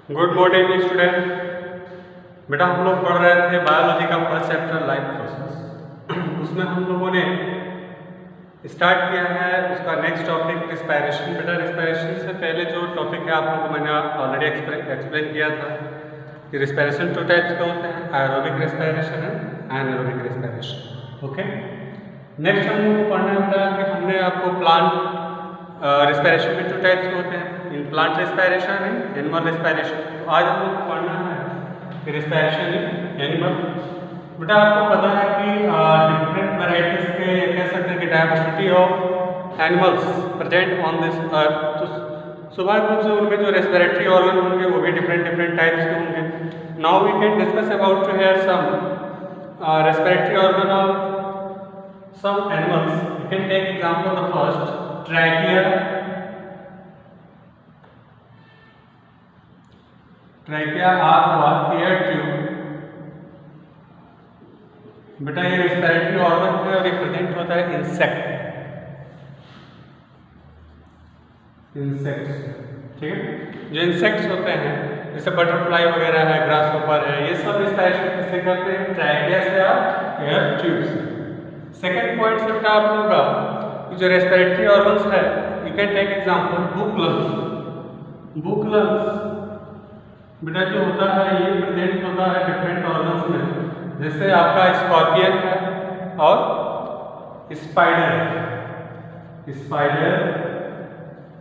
Good morning student. बेटा हम लोग पढ़ रहे थे बायोलॉजी का फर्स्ट चैप्टर लाइफ प्रोसेस। उसमें हम लोगों ने स्टार्ट किया है उसका नेक्स्ट टॉपिक रिस्पायरेशन। बेटा रिस्पायरेशन से पहले जो टॉपिक है आप लोगों को मैंने ऑलरेडी एक्सप्लेन किया था कि रिस्पायरेशन 2 टाइप्स का होते हैं, एरोबिक रिस्पायरेशन है एनारोबिक रिस्पायरेशन। ओके, नेक्स्ट हम लोग को पढ़ना होता है कि हमने आपको प्लांट रिस्पायरेशन में 2 टाइप्स के होते हैं, इन प्लांट रिस्पायरेशन है एनिमल रिस्पायरेशन। तो आज हम लोग पढ़ना है कि रिस्पायरेशन इन एनिमल। बेटा आपको पता है कि डिफरेंट वैरायटीज के कह सकते हैं कि diversity of animals present on this earth. तो स्वाभाविक रूप से उनमें जो रेस्पिरेटरी ऑर्गन होंगे वो भी डिफरेंट टाइप्स के होंगे। Now we can discuss about to here some respiratory organ of some animals. You can take example the first trachea. Trachea or air tube. बेटा ये रेस्पिरेटरी ऑर्गन है और ये प्रेजेंट होता है इंसेक्ट्स। ठीक है, जो इंसेक्ट्स होते हैं जैसे बटरफ्लाई वगैरह है, ग्रासहोपर है, ये सब रेस्पिरेशन किससे करते हैं? ट्रैकिया से या एयर ट्यूब से। सेकेंड पॉइंट से बेटा आप लोगों का जो रेस्पिरेटरी ऑर्गन्स है, you can take example book lungs. Book lungs बेटा जो होता है ये प्रेजेंट होता है डिफरेंट ऑर्गन्स में, जैसे आपका स्कॉर्पियन है और स्पाइडर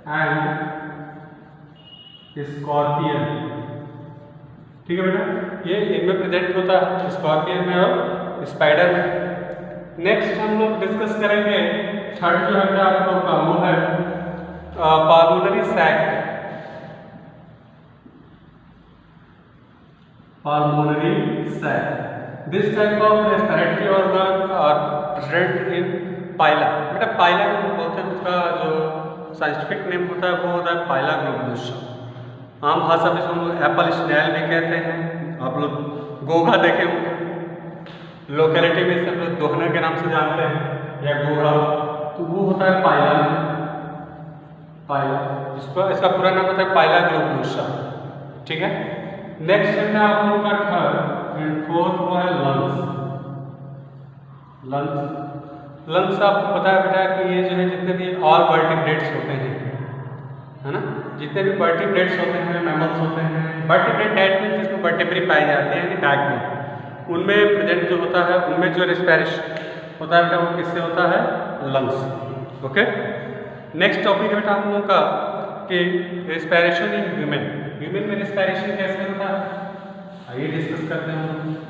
एंड स्कॉर्पियन। ठीक है बेटा, ये इनमें प्रेजेंट होता है स्कॉर्पियन में और स्पाइडर में। नेक्स्ट हम लोग डिस्कस करेंगे थर्ड जो है आप लोग का वो है pulmonary sac. Pulmonary sac, this type of respiratory organ are present in Pila. बेटा पाइला को बोलते हैं, उसका जो साइंटिफिक नेम होता है वो होता है पाइला ग्लोबुलस। आम भाषा में हम लोग एप्पल स्नेल भी कहते हैं। आप लोग गोगा देखे होंगे, लोकेलिटी में से हम लोग दोहना के नाम से जानते हैं या गोगा, तो वो होता है पाइला। इसका पूरा नाम होता है पाइला ग्लोबुलसा। ठीक है, नेक्स्ट है आप लोग का थर्ड एंड फोर्थ वो है लंग्स आपको पता है बेटा कि ये जो है जितने भी ऑल वर्टिब्रेट्स होते हैं, है ना, जितने भी वर्टिब्रेट्स होते हैं, मैमल्स होते हैं, वर्टिब्रेट डेट में जिसमें वर्टिब्री पाई जाती है यानी बैकबोन, उनमें प्रेजेंट जो होता है उनमें जो रेस्पिरेशन होता है बेटा वो किससे होता है? लंग्स। ओके, नेक्स्ट टॉपिक है बेटा हम लोगों का कि रेस्पिरेशन इन ह्यूमन। ह्यूमन में रेस्पिरेशन कैसे होता है, आइए डिस्कस करते हैं हम लोग।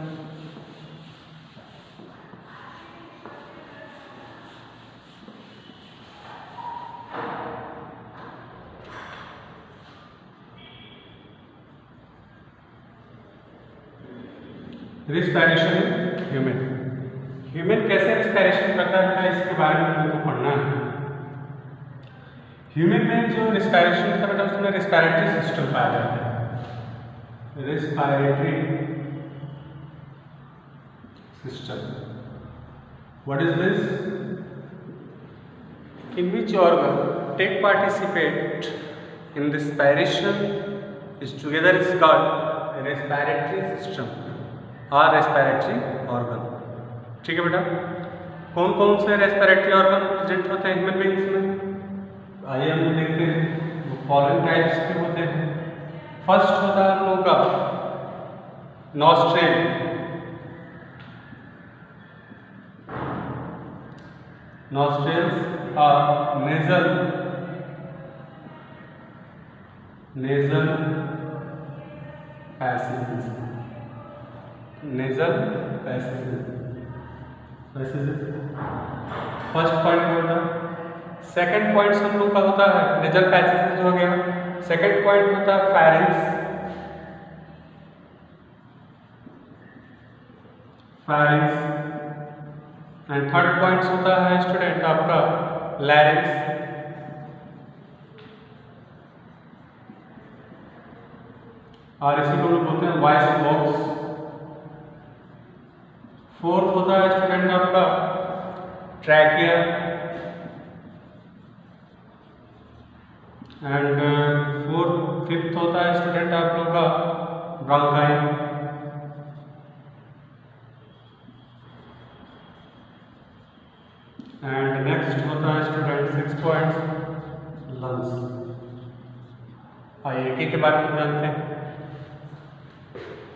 रिस्पायरेशन इन ह्यूमन कैसे रिस्पायरेशन करता है इसके बारे में हमको पढ़ना है। ह्यूमन में जो रिस्पायरेशन होता है बेटा उसमें रिस्पायरेटरी सिस्टम पाया जाता है। Respiratory system, what is this? In which organ take participate in respiration is together is called respiratory system और रेस्पिरेटरी ऑर्गन। ठीक है बेटा, कौन कौन से रेस्पिरेटरी ऑर्गन प्रेजेंट होते हैं ह्यूमन बीइंग्स में? आइए हम लोग देखते हैं वो फॉलोइंग टाइप्स के होते हैं। फर्स्ट होता है हम लोग का नॉस्ट्रिल। नॉस्ट्रिल्स और nasal passages. Nasal passages first point होता है। सेकंड पॉइंट हम लोग का होता है नेजल पैसेजेस हो गया। सेकंड पॉइंट होता है फैरिंक्स एंड थर्ड पॉइंट होता है स्टूडेंट आपका लैरिंक्स। और इसी को लोग बोलते हैं वॉइस बॉक्स। फोर्थ होता है स्टूडेंट आपका ट्रैकिया एंड फोर्थ फिफ्थ होता है स्टूडेंट आप लोग का ब्रोंकाई, एंड नेक्स्ट होता है स्टूडेंट 6 पॉइंट्स लंग्स। आइए एक के बारे में जानते हैं।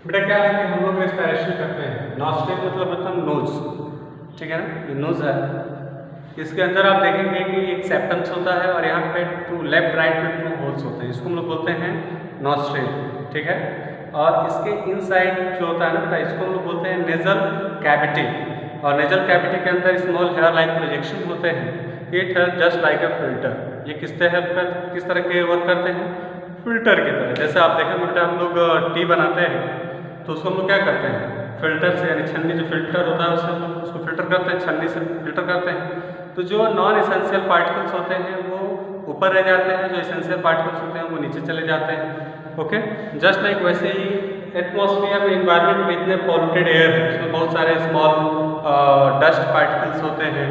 बेटा क्या है कि हम लोग रेस्पिरेशन करते हैं, नॉस्ट्रिल मतलब नोज, ठीक है ना, ये नोज है। इसके अंदर आप देखेंगे कि एक सेप्टम्स होता है और यहाँ पे टू लेफ्ट राइट में 2 होल्स होते हैं, इसको हम लोग बोलते हैं नॉस्ट्रिल, ठीक है। और इसके इनसाइड जो होता है ना, इसको हम लोग बोलते हैं नेजल कैविटी, और नेजल कैविटी के अंदर स्मॉल हेयर लाइक प्रोजेक्शन होते हैं। इट है जस्ट लाइक अ फिल्टर। ये किससे हेल्प कर, किस तरह के वर्क करते हैं, फिल्टर की तरह। जैसे आप देखें बेटा हम लोग टी बनाते हैं तो उसको हम लोग क्या करते हैं, फिल्टर से, यानी छन्नी जो फिल्टर होता है उससे हम लोग उसको फिल्टर करते हैं, छन्नी से फिल्टर करते हैं। तो जो नॉन एसेंशियल पार्टिकल्स होते हैं वो ऊपर रह जाते हैं, जो एसेंशियल पार्टिकल्स होते हैं वो नीचे चले जाते हैं। ओके, जस्ट लाइक वैसे ही एटमॉस्फेयर में, इन्वायरमेंट में इतने पॉल्यूटेड एयर है, उसमें बहुत सारे स्मॉल डस्ट पार्टिकल्स होते हैं,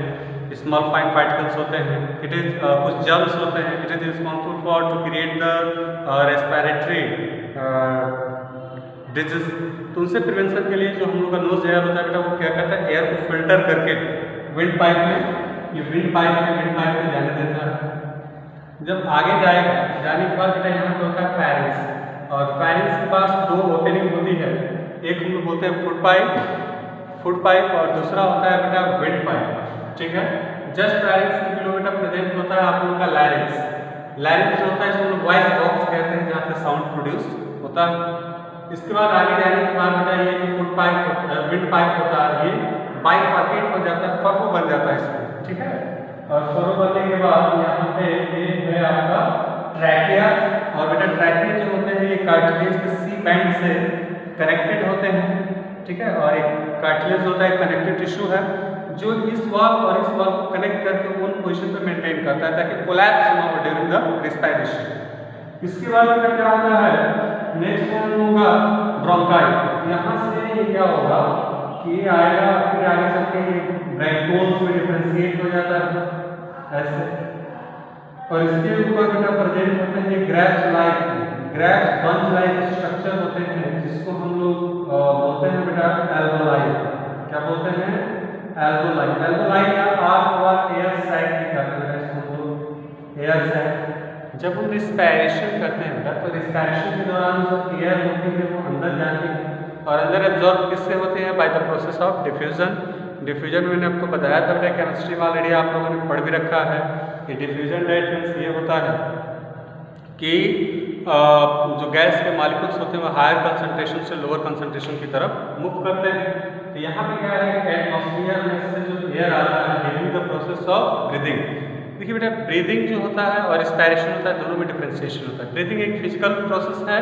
स्मॉल फाइन पार्टिकल्स होते हैं, इट इज कुछ जर्म्स होते हैं, it is responsible for to create the respiratory disease. तो उनसे प्रिवेंशन के लिए जो हम लोग का नोज एयर होता है बेटा वो क्या करता है, एयर को फिल्टर करके विंड पाइप में, ये विंड पाइप में जाने देता है। जब आगे जाएगा, जाने के बाद बेटा यहाँ पे होता है फेरिंक्स, और फेरिंक्स के पास 2 ओपनिंग होती है, एक हम लोग बोलते हैं फुट पाइप और दूसरा होता है बेटा विंड पाइप, ठीक है। जस्ट फेरिंक्स के बिलो बेटा प्रेजेंट होता है आप लोगों का लैरिंक्स। लैरिंक्स जो होता है इसको हम लोग वॉइस बॉक्स कहते हैं, जहाँ से साउंड प्रोड्यूस होता है। इसके बाद आगे जाने के बाद बेटा ये जो फुट पाइप विंड पाइप होता है ये बाइफर्केट हो जाता है, फरो बन जाता है इसमें, ठीक है। और फरो बनने के बाद यहाँ पे ये है आपका ट्रैकिया, और बेटा ट्रैकिया जो होते हैं ये कार्टिलेज के सी बैंड से कनेक्टेड होते हैं, ठीक है। और एक कार्टिलेज होता है, कनेक्टिव टिश्यू है जो इस वॉल और इस वॉल को कनेक्ट करके उन पोजीशन पे मेंटेन करता है ताकि कोलैप्स ना हो ड्यूरिंग द रिस्पिरेशन। इसके बाद में क्या होता है, नेक्स्ट वन होगा ब्रोंकाई। यहाँ से ये क्या होगा कि ये आएगा, फिर आगे चल के ये ब्रैंकोल्स में डिफरेंशिएट हो जाता है ऐसे, और इसके ऊपर बेटा प्रेजेंट होते हैं ग्रैप्स बंच लाइक स्ट्रक्चर होते हैं, जिसको हम लोग बोलते हैं बेटा एल्वोलाई। क्या बोलते हैं, एल्वोलाई या आर्क और एयर सैक भी कहते हैं इसको, एयर सैक। जब हम रिस्पिरेशन करते हैं बेटा तो रिस्पिरेशन के दौरान जो एयर होती है वो अंदर जाती है, और अंदर एब्जॉर्ब किससे होते हैं, by the process of diffusion. Diffusion मैंने आपको बताया था बेटा, केमिस्ट्री में ऑलरेडी आप लोगों ने पढ़ भी रखा है कि डिफ्यूजन रेट मीन्स ये होता है कि जो गैस के मॉलिक्यूल्स होते हैं वो हायर कंसंट्रेशन से लोअर कंसंट्रेशन की तरफ मूव करते हैं। तो यहाँ पे क्या है, एटमॉस्फेयर में से जो एयर आता है during the process of breathing. देखिए बेटा ब्रीदिंग जो होता है और रिस्पिरेशन होता है, दोनों में डिफरेंशिएशन होता है। ब्रीदिंग एक फिजिकल प्रोसेस है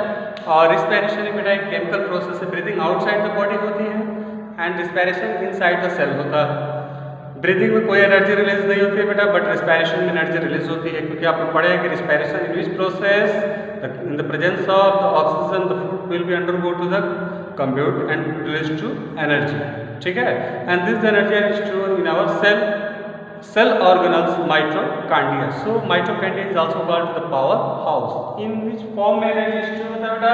और रिस्पिरेशन बेटा एक केमिकल प्रोसेस है। ब्रीदिंग आउटसाइड द बॉडी होती है and respiration inside the cell होता है। ब्रीदिंग में कोई एनर्जी रिलीज नहीं होती है बेटा, बट रिस्पिरेशन में एनर्जी रिलीज होती है, क्योंकि आपने पढ़ा है कि respiration in which process in the presence of the oxygen the food will be undergo to the compute and release to energy, ठीक है। And this energy is stored in our cell organelles mitochondria. So mitochondria is also called the powerhouse. In which form में energy store होता है बेटा,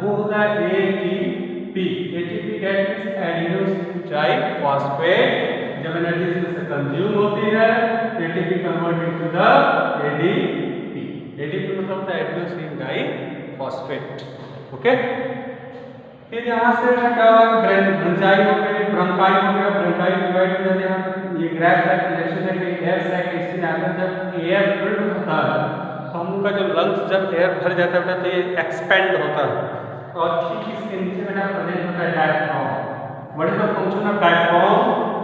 वो होता है ATP। ATP that is adenosine triphosphate। जब एनर्जी इसमें से कंज्यूम होती है ATP convert into the ADP। ADP मतलब होता है एडिनोसिन डाइफॉस्फेट, ओके। फिर यहाँ से क्या ब्रंकाई हो गई, ब्रोंकाई हो गया, ब्रोंकाई डिवाइड हो जाते हैं। ये ग्रैप लाइक रिलेशन है कि एयर सैक इसमें आकर जब एयर फिल्ड होता है तो हम लोग का जो लंग्स जब एयर भर जाता है तो ये एक्सपेंड होता है, और ठीक इसके नीचे बेटा प्रेजेंट होता है diaphragm. What is the function of diaphragm?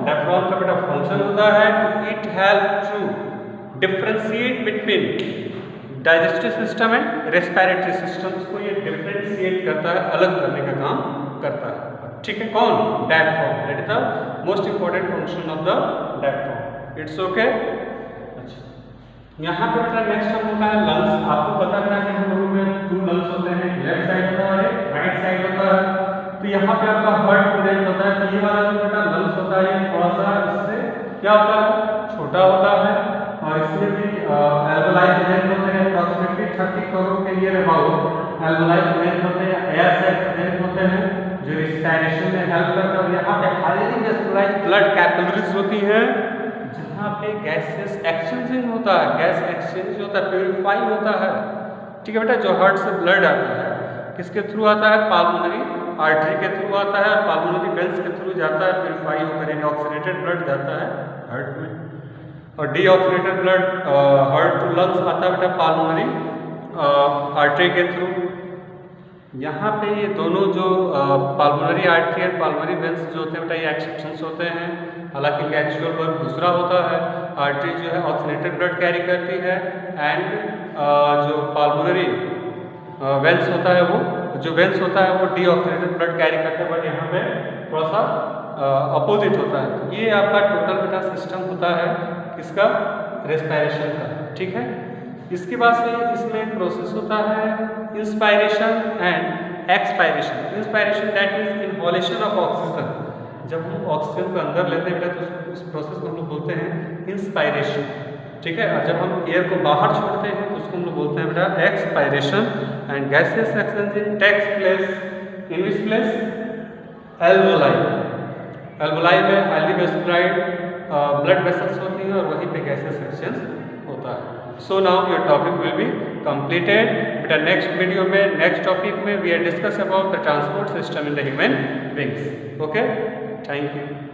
Diaphragm का बेटा फंक्शन होता है कि it help to differentiate between digestive system and respiratory systems को ये डिफरेंशिएट करता है, अलग करने का काम करता है, ठीक है। कौन? Diaphragm. That is the most important function of the diaphragm. It's okay. अच्छा, यहाँ पे बेटा नेक्स्ट हम लोग का है लंग्स। आपको पता है कि हम लोगों में 2 लंग्स होते हैं, लेफ्ट साइड होता है और राइट साइड होता है। तो यहाँ पे आपका हार्ट प्रेजेंट होता है। तो ये वाला जो बेटा लंग्स होता है ये थोड़ा सा इससे क्या होता है, छोटा होता है, और इसमें भी एल्वोलाई प्रेजेंट होते हैं अप्रॉक्सीमेटली 30 करोड़ के नियर अबाउट एल्वोलाई वेंट होते हैं, एयर सैक वेंट होते हैं जो रिस्पायरेशन में हेल्प करता है। और यहाँ पे हाईली वेस्कुलाइज्ड ब्लड कैपिलरीज होती हैं जहाँ पे गैसेस एक्सचेंजिंग होता है, गैस एक्सचेंज होता है, प्यूरिफाई होता है। ठीक है बेटा, जो हार्ट से ब्लड आता है किसके थ्रू आता है? पाल्मोनरी आर्टरी के थ्रू आता है और पाल्मोनरी वेंस के थ्रू जाता है, प्यूरिफाई होकर यानी ऑक्सीडेटेड ब्लड जाता है हार्ट में। और deoxygenated blood heart to lungs आता है बेटा पाल्मोनरी आर्टरी के थ्रू। यहाँ पे ये दोनों जो पाल्मोनरी आर्टरी और पाल्मोनरी वेंस जो होते हैं बेटा ये एक्सेप्शंस होते हैं, हालांकि इनका एक्चुअल वर्क दूसरा होता है। आर्टरी जो है ऑक्सीडेटेड ब्लड कैरी करती है एंड जो पाल्मोनरी वेंस होता है वो डीऑक्सीडेटेड ब्लड कैरी करता है, बट यहाँ पे थोड़ा सा अपोजिट होता है। ये आपका टोटल बेटा सिस्टम होता है किसका? रेस्पिरेशन का। ठीक है, इसके बाद से इसमें प्रोसेस होता है inspiration and expiration. Inspiration that means inhalation of oxygen. जब हम ऑक्सीजन को अंदर लेते हैं बेटा तो उस प्रोसेस को हम लोग बोलते हैं इंस्पायरेशन। ठीक है, और जब हम एयर को बाहर छोड़ते हैं तो उसको हम लोग बोलते हैं बेटा expiration. And gases exchange takes place in which place? Alveoli. Alveoli में हाईली वेस्कुलाइज्ड ब्लड वेसल्स होती हैं और वहीं पे गैसेस एक्सचेंज होता है। So now your topic will be completed बेटा। नेक्स्ट वीडियो में नेक्स्ट टॉपिक में we are discuss about the transport system in the human beings. Okay, thank you.